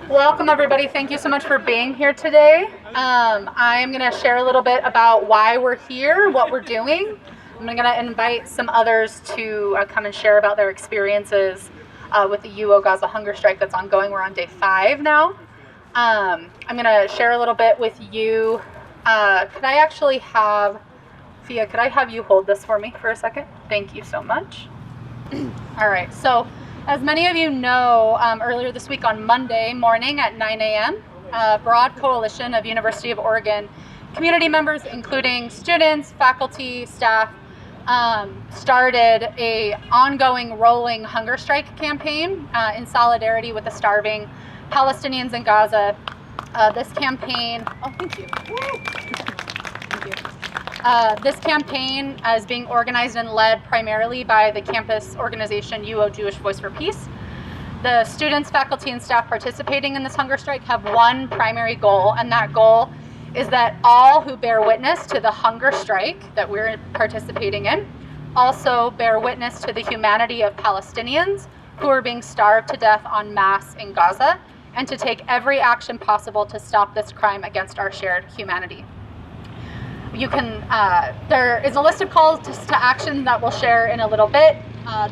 Welcome everybody. Thank you so much for being here today. I'm going to share a little bit about why we're here, what we're doing. I'm going to invite some others to come and share about their experiences with the Gaza hunger strike that's ongoing. We're on day 5 now. I'm going to share a little bit with you. Could I actually have, Fia, could I have you hold this for me for a second? Thank you so much. All right, so as many of you know, earlier this week on Monday morning at 9 a.m., a broad coalition of University of Oregon community members, including students, faculty, staff, started a ongoing rolling hunger strike campaign in solidarity with the starving Palestinians in Gaza. This campaign, oh, thank you. Thank you. This campaign is being organized and led primarily by the campus organization UO Jewish Voice for Peace. The students, faculty, and staff participating in this hunger strike have one primary goal, and that goal is that all who bear witness to the hunger strike that we're participating in also bear witness to the humanity of Palestinians who are being starved to death en masse in Gaza, and to take every action possible to stop this crime against our shared humanity. You can, there is a list of calls to action that we'll share in a little bit.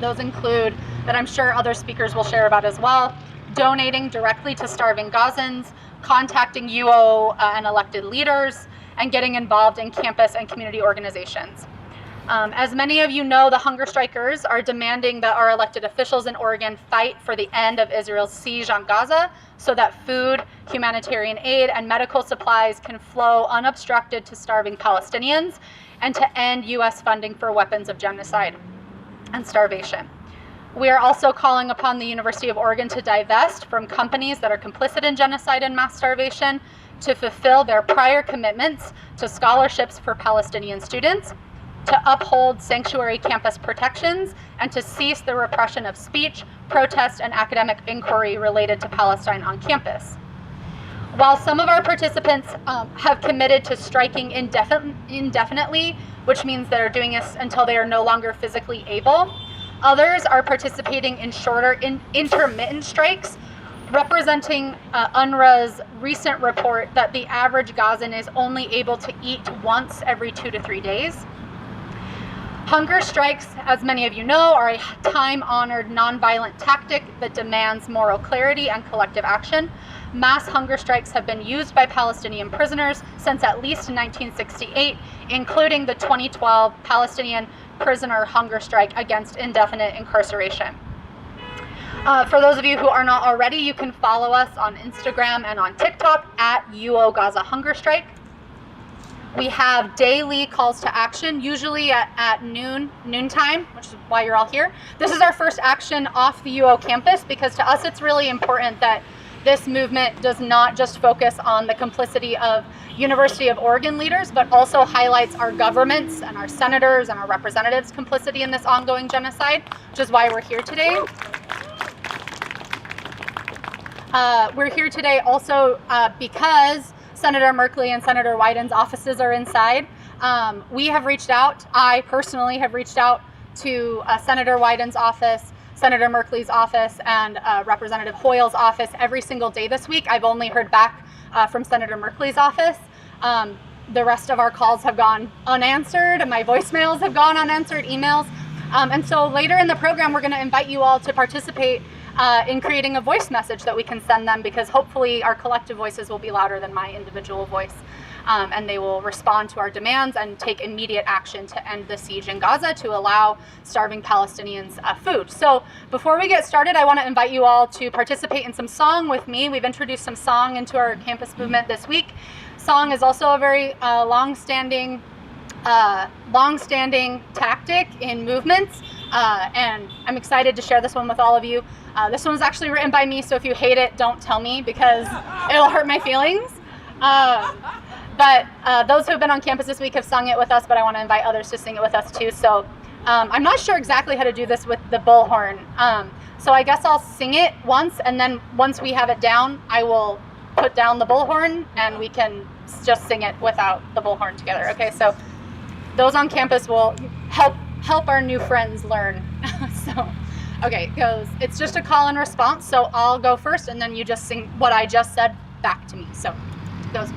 Those include, that I'm sure other speakers will share about as well, donating directly to starving Gazans, contacting UO and elected leaders, and getting involved in campus and community organizations. As many of you know, the hunger strikers are demanding that our elected officials in Oregon fight for the end of Israel's siege on Gaza so that food, humanitarian aid, and medical supplies can flow unobstructed to starving Palestinians, and to end U.S. funding for weapons of genocide and starvation. We are also calling upon the University of Oregon to divest from companies that are complicit in genocide and mass starvation, to fulfill their prior commitments to scholarships for Palestinian students, to uphold sanctuary campus protections, and to cease the repression of speech, protest, and academic inquiry related to Palestine on campus. While some of our participants have committed to striking indefinitely, which means they're doing this until they are no longer physically able, others are participating in shorter intermittent strikes, representing UNRWA's recent report that the average Gazan is only able to eat once every 2 to 3 days. Hunger strikes, as many of you know, are a time-honored nonviolent tactic that demands moral clarity and collective action. Mass hunger strikes have been used by Palestinian prisoners since at least 1968, including the 2012 Palestinian prisoner hunger strike against indefinite incarceration. For those of you who are not already, you can follow us on Instagram and on TikTok at UO Gaza Hunger Strike. We have daily calls to action, usually at noontime, which is why you're all here. This is our first action off the UO campus, because to us it's really important that this movement does not just focus on the complicity of University of Oregon leaders, but also highlights our governments and our senators and our representatives' complicity in this ongoing genocide, which is why we're here today. We're here today also because Senator Merkley and Senator Wyden's offices are inside. We have reached out, I personally have reached out to Senator Wyden's office, Senator Merkley's office, and Representative Hoyle's office every single day this week. I've only heard back from Senator Merkley's office. The rest of our calls have gone unanswered, and my voicemails have gone unanswered, emails. And so later in the program, we're gonna invite you all to participate in creating a voice message that we can send them, because hopefully our collective voices will be louder than my individual voice, and they will respond to our demands and take immediate action to end the siege in Gaza, to allow starving Palestinians food. So before we get started, I want to invite you all to participate in some song with me. We've introduced some song into our campus movement this week. Song is also a very long-standing tactic in movements, and I'm excited to share this one with all of you. This one was actually written by me, so if you hate it, don't tell me, because it'll hurt my feelings. But those who have been on campus this week have sung it with us, but I want to invite others to sing it with us too. So I'm not sure exactly how to do this with the bullhorn. So I guess I'll sing it once, and then once we have it down, I will put down the bullhorn, and we can just sing it without the bullhorn together. Okay, so those on campus will help our new friends learn. So Okay, it goes, it's just a call and response, so I'll go first and then you just sing what I just said back to me. So it goes,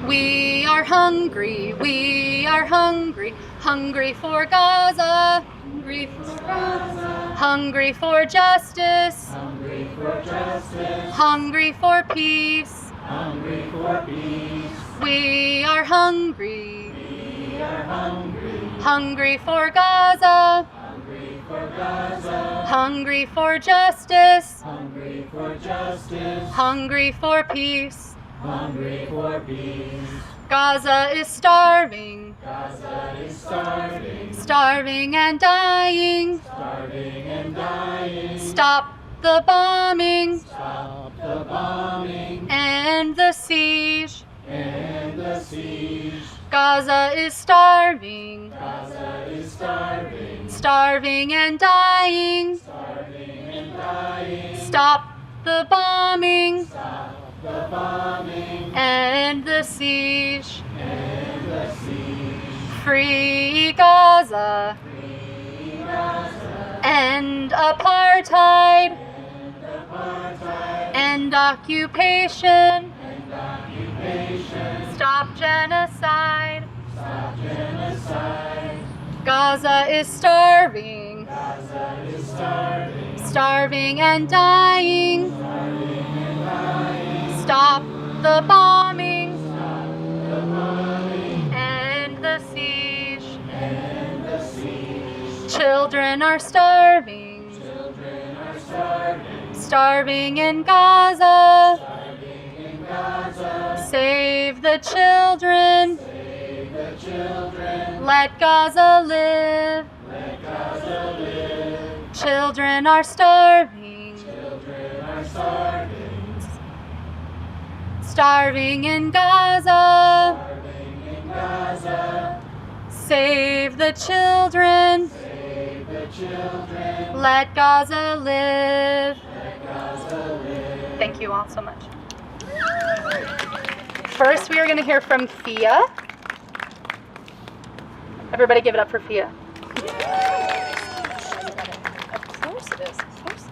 we are hungry, hungry for Gaza, hungry for justice, hungry for peace, we are hungry, hungry for Gaza, hungry for justice, hungry for peace, Gaza is starving, starving and dying, stop the bombing, and the siege, Gaza is starving, starving and dying, stop the bombing, and the siege, free Gaza, end apartheid, end occupation, stop genocide, Gaza is starving, starving and dying, stop the bombing, and the siege, children are starving, starving in Gaza, save the children, let Gaza live, children are starving, starving in Gaza, save the children, let Gaza live. Thank you all so much. First, we are going to hear from Fia. Everybody give it up for Fia. Of course it is. Of course.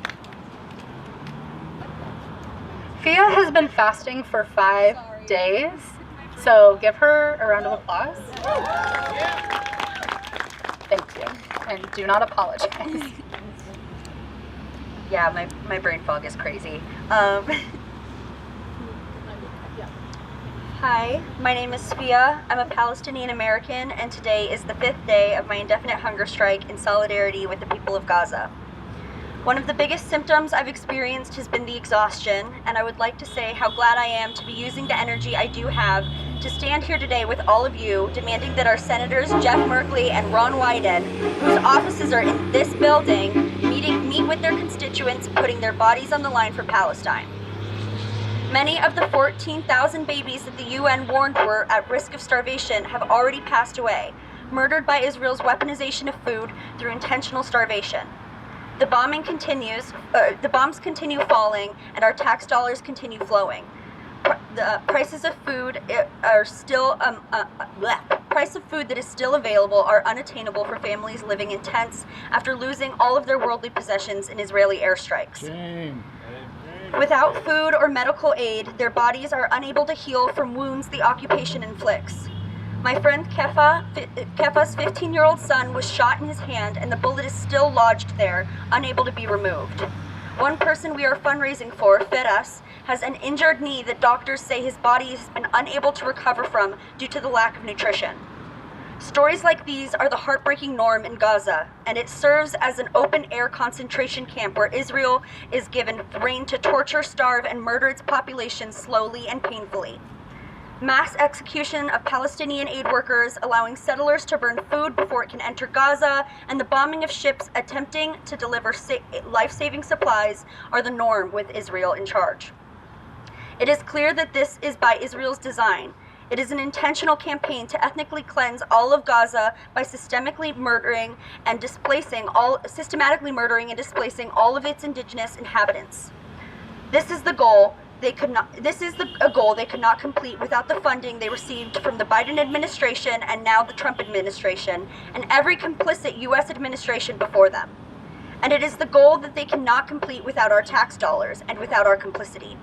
Fia has been fasting for 5 days, so give her a round of applause. Thank you, and do not apologize. Yeah, my brain fog is crazy. Hi, my name is Sophia. I'm a Palestinian American, and today is the 5th day of my indefinite hunger strike in solidarity with the people of Gaza. One of the biggest symptoms I've experienced has been the exhaustion, and I would like to say how glad I am to be using the energy I do have to stand here today with all of you, demanding that our Senators Jeff Merkley and Ron Wyden, whose offices are in this building, meet with their constituents, putting their bodies on the line for Palestine. Many of the 14,000 babies that the UN warned were at risk of starvation have already passed away, murdered by Israel's weaponization of food through intentional starvation. The bombs continue falling, and our tax dollars continue flowing. The prices of food are still price of food that is still available are unattainable for families living in tents after losing all of their worldly possessions in Israeli airstrikes. Shame. Without food or medical aid, their bodies are unable to heal from wounds the occupation inflicts. My friend Kefa's 15-year-old son was shot in his hand, and the bullet is still lodged there, unable to be removed. One person we are fundraising for, Feras, has an injured knee that doctors say his body has been unable to recover from due to the lack of nutrition. Stories like these are the heartbreaking norm in Gaza, and it serves as an open-air concentration camp where Israel is given rein to torture, starve, and murder its population slowly and painfully. Mass execution of Palestinian aid workers, allowing settlers to burn food before it can enter Gaza, and the bombing of ships attempting to deliver life-saving supplies are the norm with Israel in charge. It is clear that this is by Israel's design. It is an intentional campaign to ethnically cleanse all of Gaza by systematically murdering and displacing all of its indigenous inhabitants. This is a goal they could not complete without the funding they received from the Biden administration and now the Trump administration and every complicit US administration before them. and it is the goal that they cannot complete without our tax dollars and without our complicity.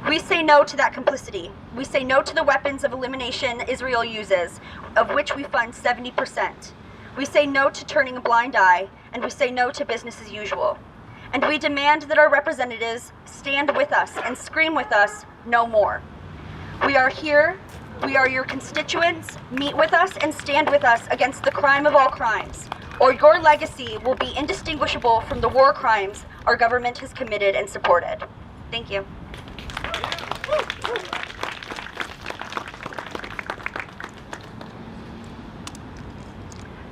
We say no to that complicity. We say no to the weapons of elimination Israel uses, of which we fund 70%. We say no to turning a blind eye, and we say no to business as usual. And we demand that our representatives stand with us and scream with us, no more. We are here. We are your constituents. Meet with us and stand with us against the crime of all crimes, or your legacy will be indistinguishable from the war crimes our government has committed and supported. Thank you.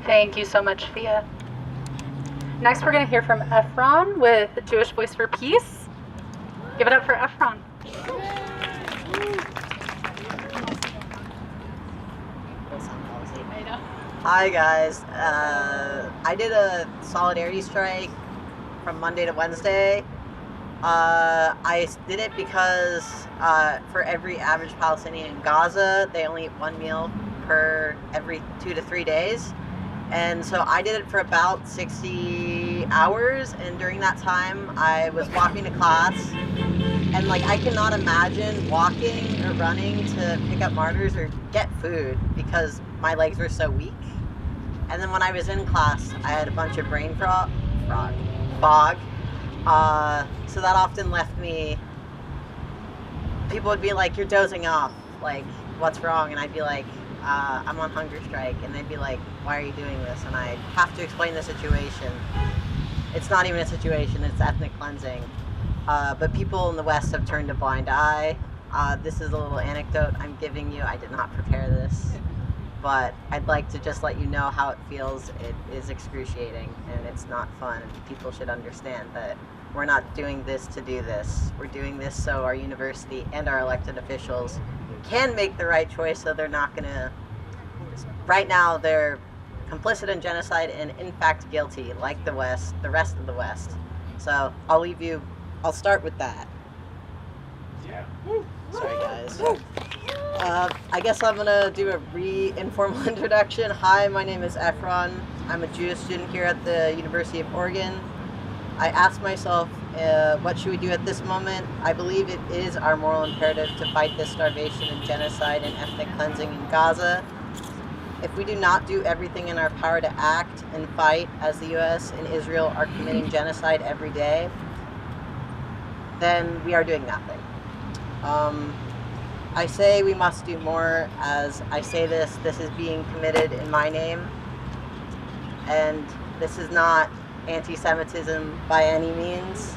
Thank you so much, Fia. Next, we're going to hear from Ephron with Jewish Voice for Peace. Give it up for Ephron. Hi guys, I did a solidarity strike from Monday to Wednesday. I did it because for every average Palestinian in Gaza, they only eat one meal per every 2 to 3 days. And so I did it for about 60 hours, and during that time I was walking to class, and like I cannot imagine walking or running to pick up martyrs or get food because my legs were so weak. And then when I was in class, I had a bunch of brain fog. So that often left me, people would be like, you're dozing off, like, what's wrong? And I'd be like, I'm on hunger strike. And they'd be like, why are you doing this? And I'd have to explain the situation. It's not even a situation, it's ethnic cleansing. But people in the West have turned a blind eye. This is a little anecdote I'm giving you. I did not prepare this, but I'd like to just let you know how it feels. It is excruciating and it's not fun. People should understand that we're not doing this to do this. We're doing this so our university and our elected officials can make the right choice, so they're not going to. Right now, they're complicit in genocide and in fact guilty, like the West, the rest of the West. So I'll start with that. Yeah. Sorry guys. I guess I'm gonna do a informal introduction. Hi, my name is Ephron. I'm a Jewish student here at the University of Oregon. I asked myself, what should we do at this moment? I believe it is our moral imperative to fight this starvation and genocide and ethnic cleansing in Gaza. If we do not do everything in our power to act and fight, as the US and Israel are committing genocide every day, then we are doing nothing. I say we must do more. As I say this is being committed in my name, and this is not anti-Semitism by any means.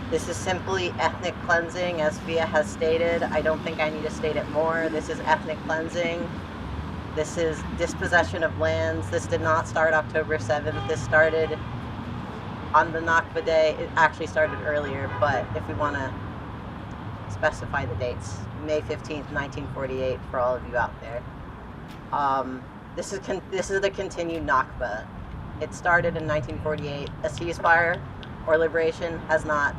This is simply ethnic cleansing, as Fia has stated. I don't think I need to state it more. This is ethnic cleansing. This is dispossession of lands. This did not start October 7th. This started on the Nakba Day. It actually started earlier, but if we want to specify the dates, May 15th, 1948, for all of you out there. This is the continued Nakba. It started in 1948. A ceasefire or liberation has not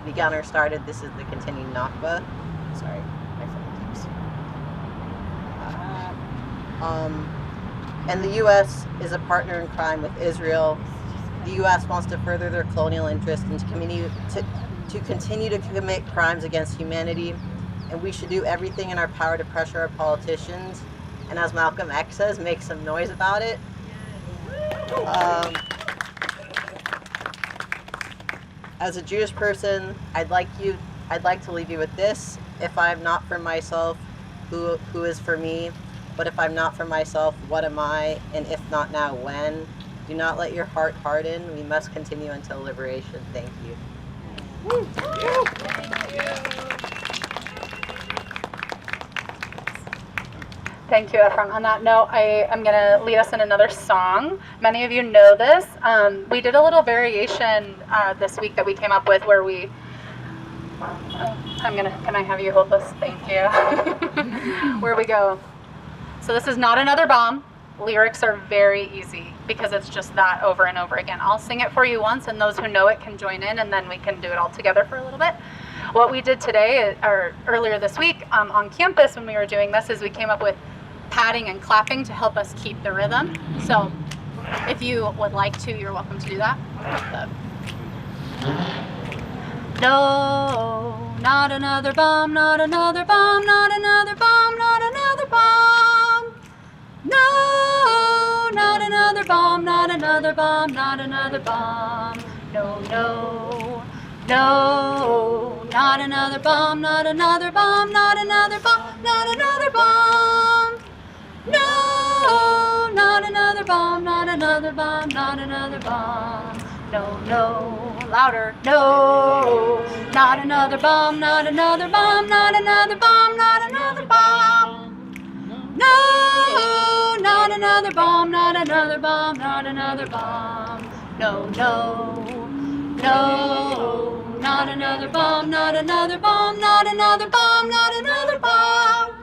begun or started. This is the continued Nakba. Sorry, my phone keeps. And the U.S. is a partner in crime with Israel. The U.S. wants to further their colonial interest and to continue to commit crimes against humanity. And we should do everything in our power to pressure our politicians. And as Malcolm X says, make some noise about it. As a Jewish person, I'd like to leave you with this. If I'm not for myself, who is for me? But if I'm not for myself, what am I? And if not now, when? Do not let your heart harden. We must continue until liberation. Thank you. Thank you, Ephraim. On that note, I am going to lead us in another song. Many of you know this. We did a little variation this week that we came up with where we... can I have you hold this? Thank you. Where we go. So this is Not Another Bomb. Lyrics are very easy because it's just that over and over again. I'll sing it for you once, and those who know it can join in, and then we can do it all together for a little bit. What we did today, or earlier this week on campus when we were doing this, is we came up with patting and clapping to help us keep the rhythm. So If you would like to, you're welcome to do that. No, not another bomb, not another bomb, not another bomb, not another bomb. No, not another bomb, not another bomb, not another bomb. No, no, no, not another bomb, not another bomb, not another bomb, not another bomb. No, not another bomb, not another bomb, not another bomb. No, no, louder. No, not another bomb, not another bomb, not another bomb, not another bomb. No, not another bomb, not another bomb, not another bomb. No, no, no, not another bomb, not another bomb, not another bomb, not another bomb.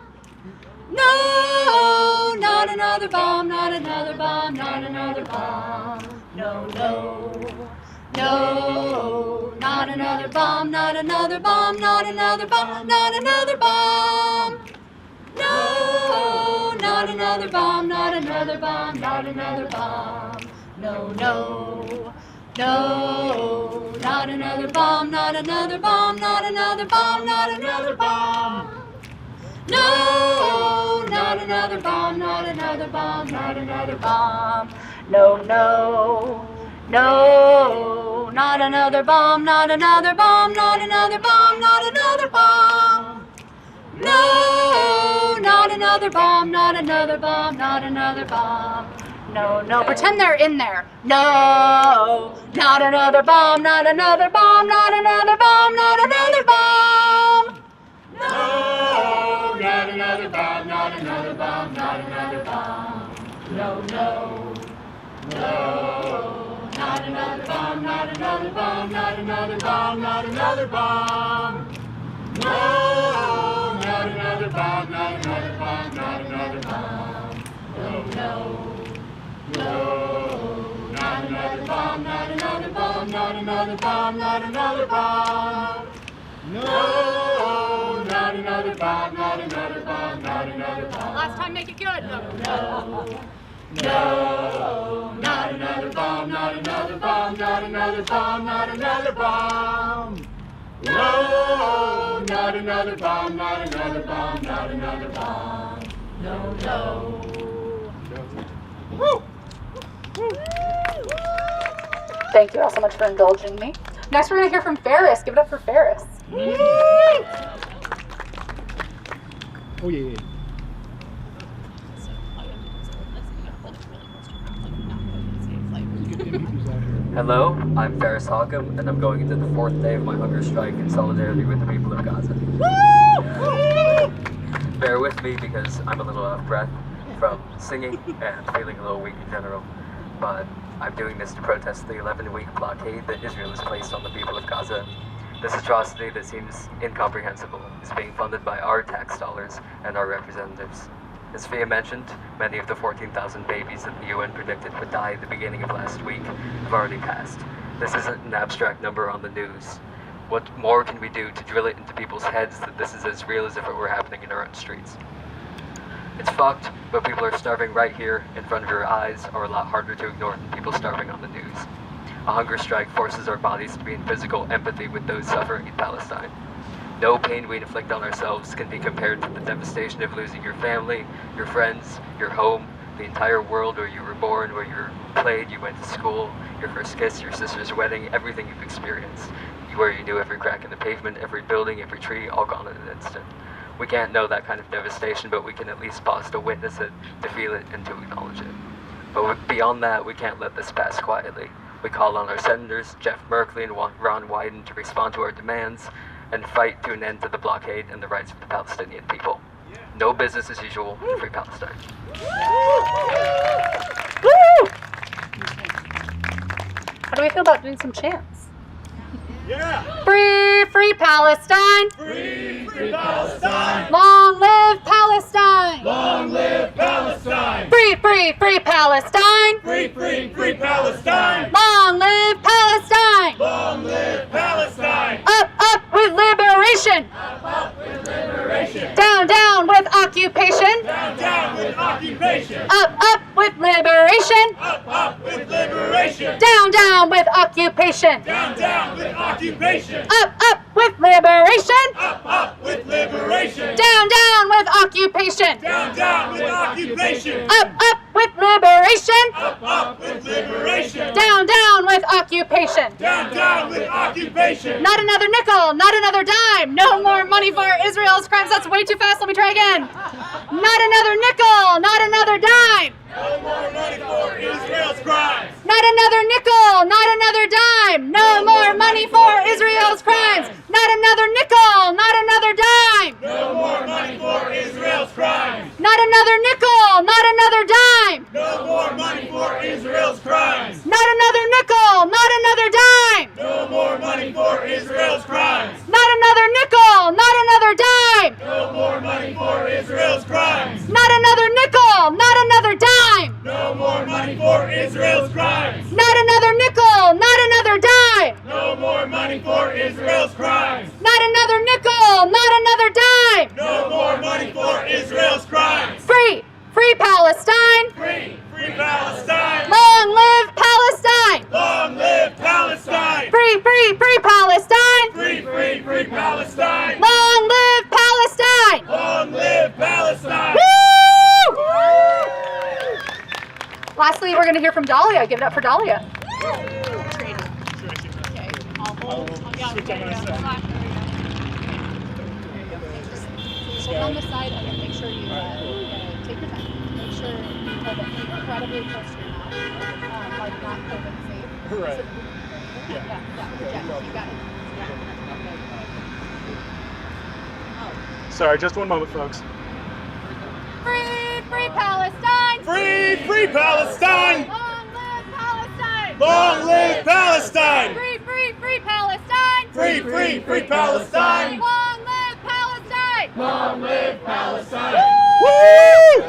No, not another bomb, not another bomb, not another bomb. No, no, no, not another bomb, not another bomb, not another bomb, not another bomb. No, not another bomb, not another bomb, not another bomb. No, no, no, not another bomb, not another bomb, not another bomb, not another bomb. No, not another bomb, not another bomb, not another bomb. No, no, no, not another bomb, not another bomb, not another bomb, not another bomb. No, not another bomb, not another bomb, not another bomb. No, no, pretend they're in there. No, not another bomb, not another bomb, not another bomb, not another bomb. No, not another bomb, not another bomb, not another bomb. No, no, no, not another bomb, not another bomb, not another bomb, not another bomb. No, not another bomb, not another bomb, not another bomb. No, no, no, not another bomb, not another bomb, not another bomb, not another bomb. No, not another bomb, not another bomb, not another bomb. Last time, make it good. No, no, not another bomb, not another bomb, not another bomb, not another bomb. No, not another bomb, not another bomb, not another bomb. No, no. Woo! Thank you all so much for indulging me. Next, we're going to hear from Ferris. Give it up for Ferris. Oh yeah. Hello, I'm Ferris Hawcom, and I'm going into the 4th day of my hunger strike in solidarity with the people of Gaza. Bear with me because I'm a little out of breath from singing and feeling a little weak in general, but I'm doing this to protest the 11-week blockade that Israel has placed on the people of Gaza. This atrocity that seems incomprehensible is being funded by our tax dollars and our representatives. As Fia mentioned, many of the 14,000 babies that the UN predicted would die at the beginning of last week have already passed. This isn't an abstract number on the news. What more can we do to drill it into people's heads that this is as real as if it were happening in our own streets? It's fucked, but people are starving right here in front of your eyes are a lot harder to ignore than people starving on the news. A hunger strike forces our bodies to be in physical empathy with those suffering in Palestine. No pain we inflict on ourselves can be compared to the devastation of losing your family, your friends, your home, the entire world where you were born, where you played, you went to school, your first kiss, your sister's wedding, everything you've experienced. Where you knew every crack in the pavement, every building, every tree, all gone in an instant. We can't know that kind of devastation, but we can at least pause to witness it, to feel it, and to acknowledge it. But beyond that, we can't let this pass quietly. We call on our senators, Jeff Merkley and Ron Wyden, to respond to our demands and fight to an end to the blockade and the rights of the Palestinian people. No business as usual, free Palestine. How do we feel about doing some chants? Yeah! Free, free Palestine! Free, free Palestine! Long live Palestine! Long live Palestine! Free, free, free Palestine! Free, free, free Palestine! Long live Palestine! Long live Palestine! Up, up with liberation! Up with liberation! Down, down with occupation! Down, down with occupation! Up with liberation! Up liberation. Down, down with occupation. Down, down with occupation. Up with liberation. Up with liberation. Down, down with occupation. Down with occupation. Up with liberation. Up with liberation. Down with occupation. Down with occupation. Not another nickel, not another dime. No more money for Israel's crimes. That's way too fast. Let me try again. Not another nickel, not another dime. No more money for Israel's crimes. Not another nickel, not another dime. No more money for Israel's crimes. Not another nickel, not another dime. No more money for Israel's crimes. Not another nickel, not another dime. No more money for Israel's crimes. Not another nickel, not another dime. No more money for Israel's crimes. Not another nickel, not another dime. No more money for Israel's crimes. Not another nickel, not another dime. No more money for Israel's crimes. Not another nickel, not another dime. No more money for Israel's crimes. Not another nickel, not another dime. No more money for Israel's crimes. Free Palestine. Free Palestine. Long live Palestine. Long live Palestine. Free Palestine. Free Palestine. Long live Palestine. Long live Palestine. Woo! Lastly, we're going to hear from Dahlia. Give it up for Dahlia. Hold on the side and then make sure you take your time. Make sure you hold it incredibly close to your mouth, like not COVID safe. Right. So, yeah, you got it. Sorry, just one moment, folks. Free Palestine. Free Palestine. Long live Palestine. Long live Palestine. Free Palestine. Free Palestine. Long live Palestine. Long live Palestine. Woo!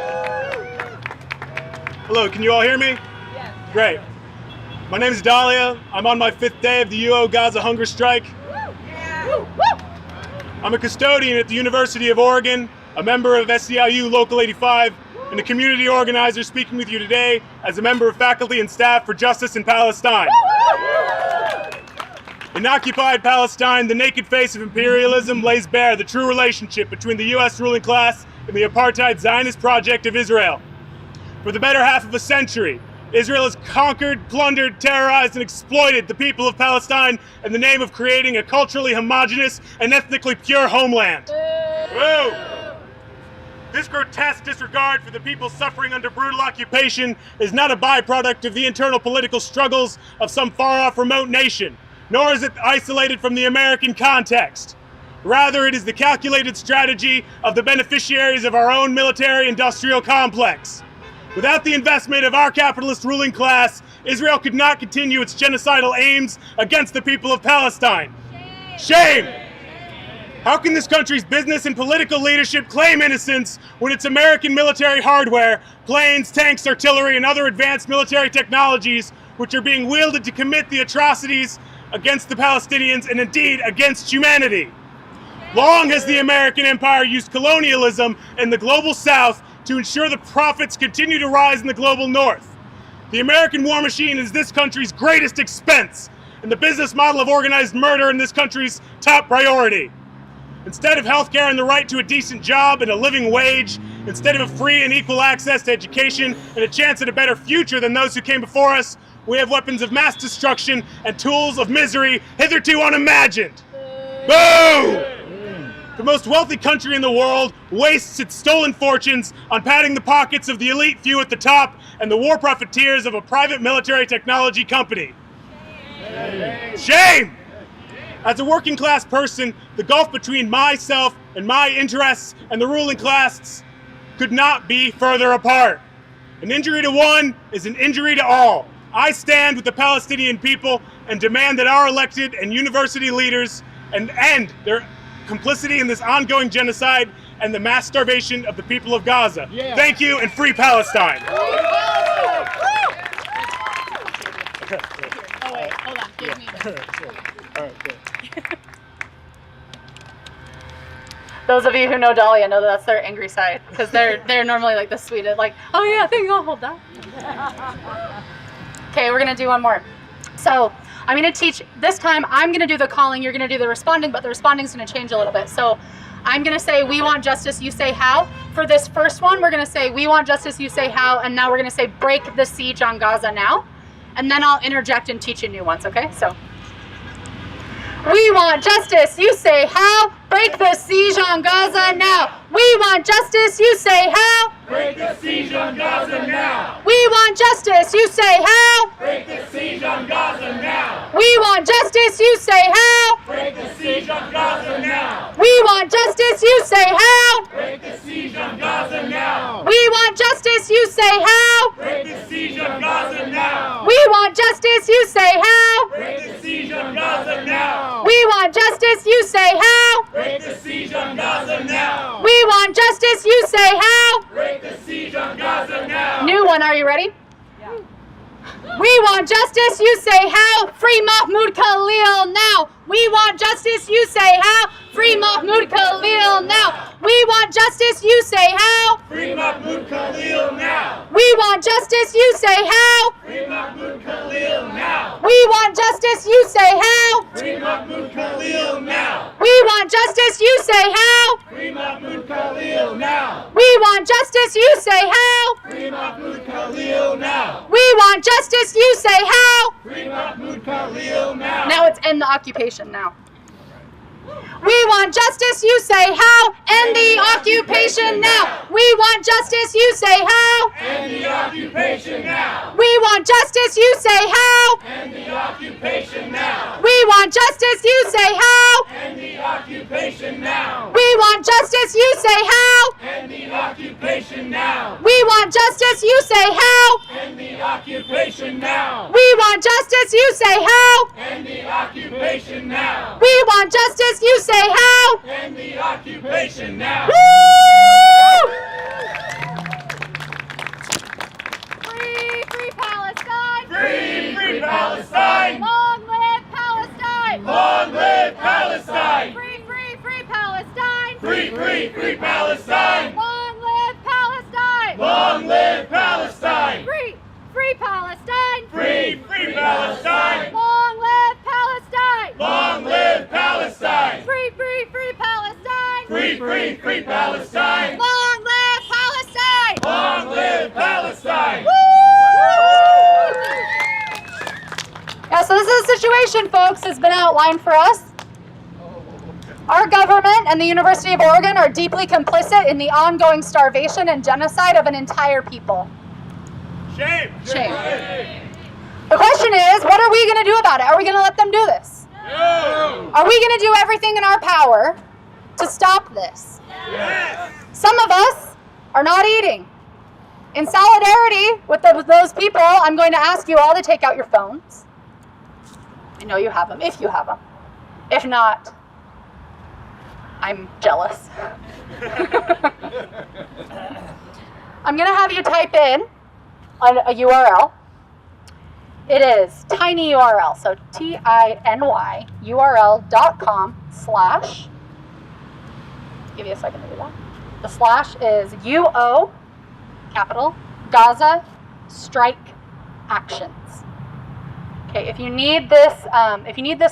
Hello, can you all hear me? Yes. Great. My name is Dahlia. I'm on my 5th day of the UO Gaza hunger strike. I'm a custodian at the University of Oregon, a member of SEIU Local 85, and a community organizer speaking with you today as a member of faculty and staff for Justice in Palestine. In occupied Palestine, the naked face of imperialism lays bare the true relationship between the U.S. ruling class and the apartheid Zionist project of Israel. For the better half of a century, Israel has conquered, plundered, terrorized, and exploited the people of Palestine in the name of creating a culturally homogenous and ethnically pure homeland. Woo! This grotesque disregard for the people suffering under brutal occupation is not a byproduct of the internal political struggles of some far-off remote nation, nor is it isolated from the American context. Rather, it is the calculated strategy of the beneficiaries of our own military-industrial complex. Without the investment of our capitalist ruling class, Israel could not continue its genocidal aims against the people of Palestine. Shame! How can this country's business and political leadership claim innocence when its American military hardware, planes, tanks, artillery, and other advanced military technologies, which are being wielded to commit the atrocities against the Palestinians and indeed against humanity? Long has the American empire used colonialism in the global South to ensure the profits continue to rise in the global North. The American war machine is this country's greatest expense, and the business model of organized murder in this country's top priority. Instead of healthcare and the right to a decent job and a living wage, instead of free and equal access to education and a chance at a better future than those who came before us, we have weapons of mass destruction and tools of misery hitherto unimagined. Boo! The most wealthy country in the world wastes its stolen fortunes on padding the pockets of the elite few at the top and the war profiteers of a private military technology company. Shame! As a working class person, the gulf between myself and my interests and the ruling class could not be further apart. An injury to one is an injury to all. I stand with the Palestinian people and demand that our elected and university leaders end their complicity in this ongoing genocide and the mass starvation of the people of Gaza. Yeah. Thank you, and free Palestine. Oh wait, hold on. Give me this. All right, good. Those of you who know Dahlia know that that's their angry side, because they're normally like the sweetest, like, oh yeah, thank you, I'll hold that. Okay, we're gonna do one more. So I'm gonna teach, this time I'm gonna do the calling, you're gonna do the responding, but the responding's gonna change a little bit. So I'm gonna say, we want justice, you say how. For this first one, we're gonna say, we want justice, you say how, and now we're gonna say, break the siege on Gaza now. And then I'll interject and teach you new ones, okay? So, we want justice, you say how. Break the siege on Gaza now. We want justice, you say how. Break the siege on Gaza now. We want justice, you say how. Break the siege on Gaza now. We want justice, you say how. Break the siege on Gaza now. We want justice, you say how. Break the siege on Gaza now. We want justice, you say how. Break the siege on Gaza now. We want justice, you say how. Break the siege on Gaza now. We want justice, you say how. Break the siege on Gaza now. We want justice, you say how. Break the siege on Gaza now. New one, are you ready? We want justice, you say how. Free Mahmoud Khalil now. We want justice, you say how. Free Mahmoud Khalil now. We want justice, you say how. Free Mahmoud Khalil now. We want justice, you say how. Free Mahmoud Khalil now. We want justice, you say how. Free Mahmoud Khalil now. We want justice, you say how. Free Mahmoud Khalil now. We want justice, you say how. Free Mahmoud Khalil now. We want justice, you say how. Free Mahmoud Khalil now. Now it's end the occupation now. We want justice, you say how. End the occupation now. We want justice, you say how. End the occupation now. We want justice, you say how. End the occupation now. We want justice, you say how. End the occupation now. We want justice, you say how. End the occupation now. We want justice, you say how. End the occupation now. We want justice, you say how. End the occupation now. We want justice, you say how. End the occupation now. Woo! Free Palestine! Free Palestine! Long live Palestine! Long live Palestine! Free Palestine! Free Palestine! Long live Palestine! Long live Palestine! Free Palestine! Free Palestine! Long live Palestine! Long live Palestine! Free Palestine! Free Palestine! Long live Palestine! Long live Palestine! Yeah, so this is the situation, folks, has been outlined for us. Our government and the University of Oregon are deeply complicit in the ongoing starvation and genocide of an entire people. Shame. Shame. The question is, what are we going to do about it? Are we going to let them do this? No! Are we going to do everything in our power to stop this? Yes! Some of us are not eating. In solidarity with those people, I'm going to ask you all to take out your phones. I know you have them, if you have them. If not, I'm jealous. I'm going to have you type in a URL. It is tiny URL, so TINY URL.com/ give you a second to do that. The slash is UO, capital, Gaza strike actions. Okay, if you need this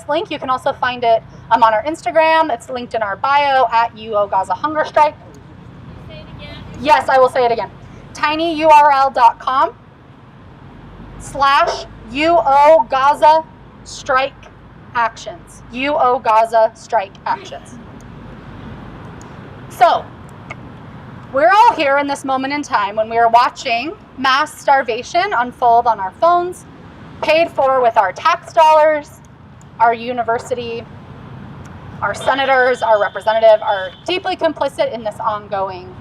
link, you can also find it on our Instagram. It's linked in our bio at UO Gaza Hunger Strike. Say it again. Yes, I will say it again. tinyurl.com/ UO Gaza strike actions. UO Gaza strike actions. So, we're all here in this moment in time when we are watching mass starvation unfold on our phones, paid for with our tax dollars. Our university, our senators, our representative are deeply complicit in this ongoing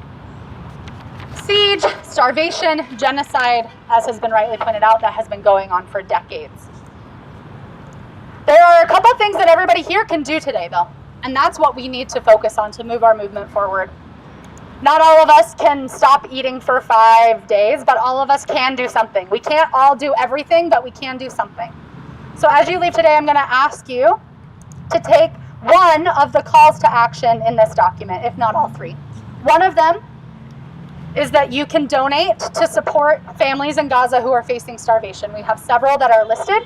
siege, starvation, genocide, as has been rightly pointed out, that has been going on for decades. There are a couple of things that everybody here can do today, though, and that's what we need to focus on to move our movement forward. Not all of us can stop eating for 5 days, but all of us can do something. We can't all do everything, but we can do something. So as you leave today, I'm going to ask you to take one of the calls to action in this document, if not all three. One of them is that you can donate to support families in Gaza who are facing starvation. We have several that are listed.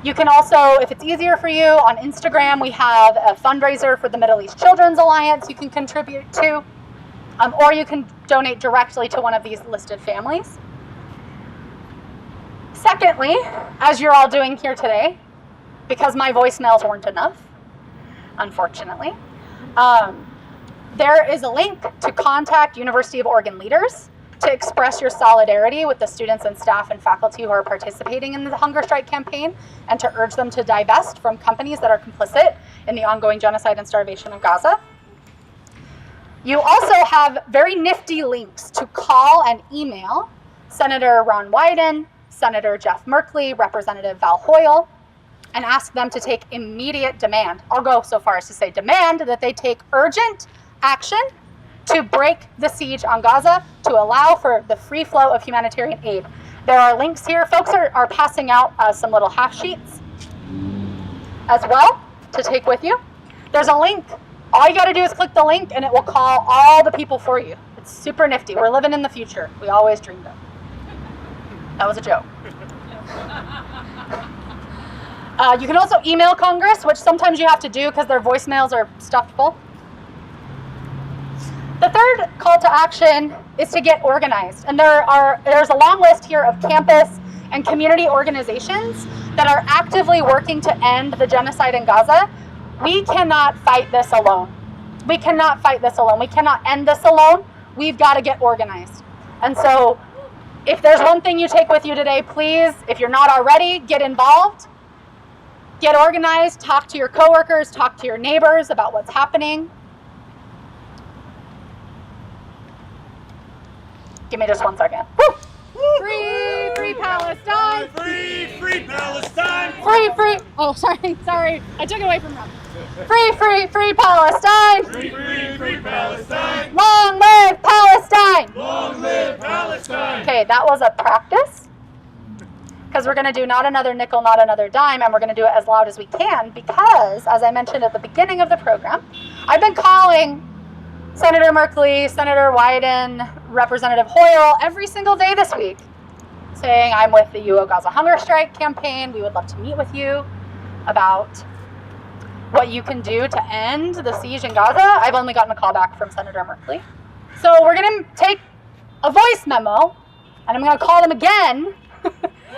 You can also, if it's easier for you, on Instagram, we have a fundraiser for the Middle East Children's Alliance you can contribute to, or you can donate directly to one of these listed families. Secondly, as you're all doing here today, because my voicemails weren't enough, unfortunately, there is a link to contact University of Oregon leaders to express your solidarity with the students and staff and faculty who are participating in the hunger strike campaign, and to urge them to divest from companies that are complicit in the ongoing genocide and starvation of Gaza. You also have very nifty links to call and email Senator Ron Wyden, Senator Jeff Merkley, Representative Val Hoyle, and ask them to take immediate demand. I'll go so far as to say demand that they take urgent action to break the siege on Gaza, to allow for the free flow of humanitarian aid. There are links here. Folks are passing out some little half sheets as well to take with you. There's a link. All you got to do is click the link and it will call all the people for you. It's super nifty. We're living in the future. We always dreamed of. That was a joke. You can also email Congress, which sometimes you have to do because their voicemails are stuffed full. The third call to action is to get organized. And there's a long list here of campus and community organizations that are actively working to end the genocide in Gaza. We cannot fight this alone. We cannot fight this alone. We cannot end this alone. We've got to get organized. And so if there's one thing you take with you today, please, if you're not already, get involved. Get organized, talk to your coworkers, talk to your neighbors about what's happening. Give me just 1 second. Woo! Free Palestine! Free Palestine! Free! Oh, sorry. I took it away from Rob. Free Palestine! Free Palestine! Long live Palestine! Long live Palestine! Okay, that was a practice. Because we're going to do not another nickel, not another dime, and we're going to do it as loud as we can because, as I mentioned at the beginning of the program, I've been calling Senator Merkley, Senator Wyden, Representative Hoyle every single day this week, saying I'm with the UO Gaza hunger strike campaign. We would love to meet with you about what you can do to end the siege in Gaza. I've only gotten a call back from Senator Merkley. So we're going to take a voice memo, and I'm going to call them again,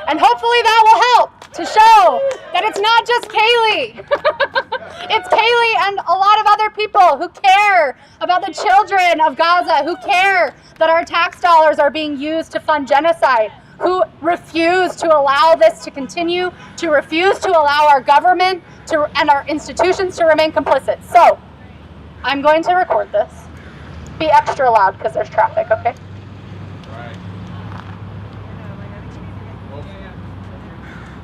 and hopefully that will help to show that it's not just Kaylee. It's Kaylee and a lot of other people who care about the children of Gaza, who care that our tax dollars are being used to fund genocide, who refuse to allow this to continue, to refuse to allow our government and our institutions to remain complicit. So, I'm going to record this. Be extra loud because there's traffic, okay?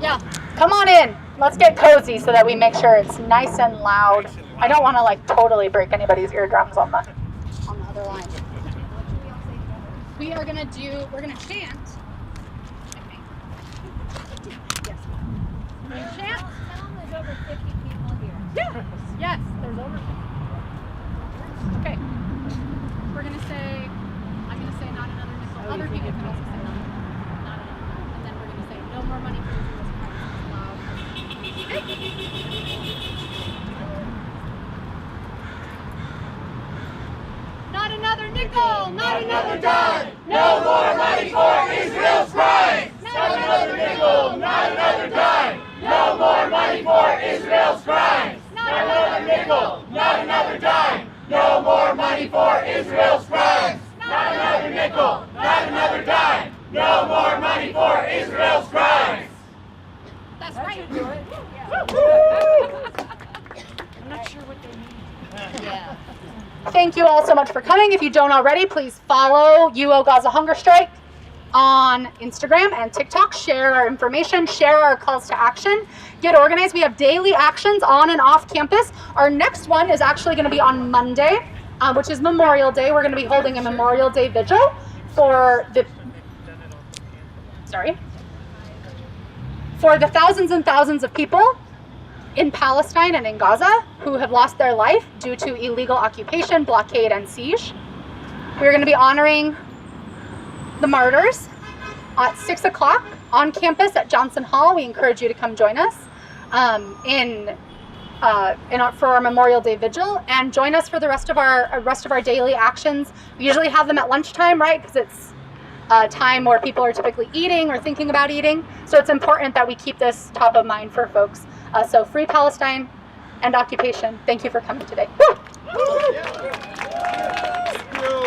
Yeah, come on in. Let's get cozy so that we make sure it's nice and loud. I don't want to like totally break anybody's eardrums on the other line. We're gonna chant. Yes. We're gonna chant. Tell them there's over 50 people here. Yeah. Yes, there's over 50. Okay. I'm gonna say not another nickel. Other people can also say not another. And then we're gonna say no more money for this loud. Not another nickel, not another dime. No more money for Israel's crimes! Not another nickel, not another dime! No more money for Israel's crimes! Not another nickel, not another dime! No more money for Israel's crimes! Not another nickel, not another dime! No more money for Israel's crimes! That's right. I'm not sure what they mean. Yeah. Thank you all so much for coming. If you don't already, please follow UO Gaza Hunger Strike on Instagram and TikTok. Share our information, share our calls to action, get organized. We have daily actions on and off campus. Our next one is actually going to be on Monday, which is Memorial Day. We're going to be holding a Memorial Day vigil for the thousands and thousands of people in Palestine and in Gaza who have lost their life due to illegal occupation, blockade, and siege. We're going to be honoring the martyrs at 6 o'clock on campus at Johnson Hall. We encourage you to come join us for our Memorial Day Vigil, and join us for the rest of our daily actions. We usually have them at lunchtime, right? Because it's a time where people are typically eating or thinking about eating. So it's important that we keep this top of mind for folks. So free Palestine and occupation. Thank you for coming today. Woo!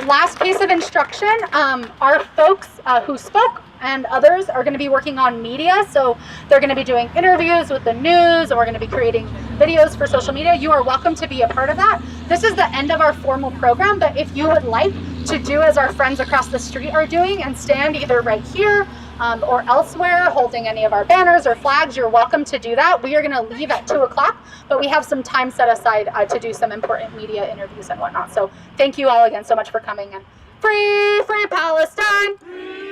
Last piece of instruction, our folks who spoke and others are going to be working on media. So they're going to be doing interviews with the news, and we're going to be creating videos for social media. You are welcome to be a part of that. This is the end of our formal program, but if you would like to do as our friends across the street are doing and stand either right here or elsewhere holding any of our banners or flags, you're welcome to do that. We are going to leave at 2 o'clock, but we have some time set aside to do some important media interviews and whatnot. So thank you all again so much for coming, and free Palestine!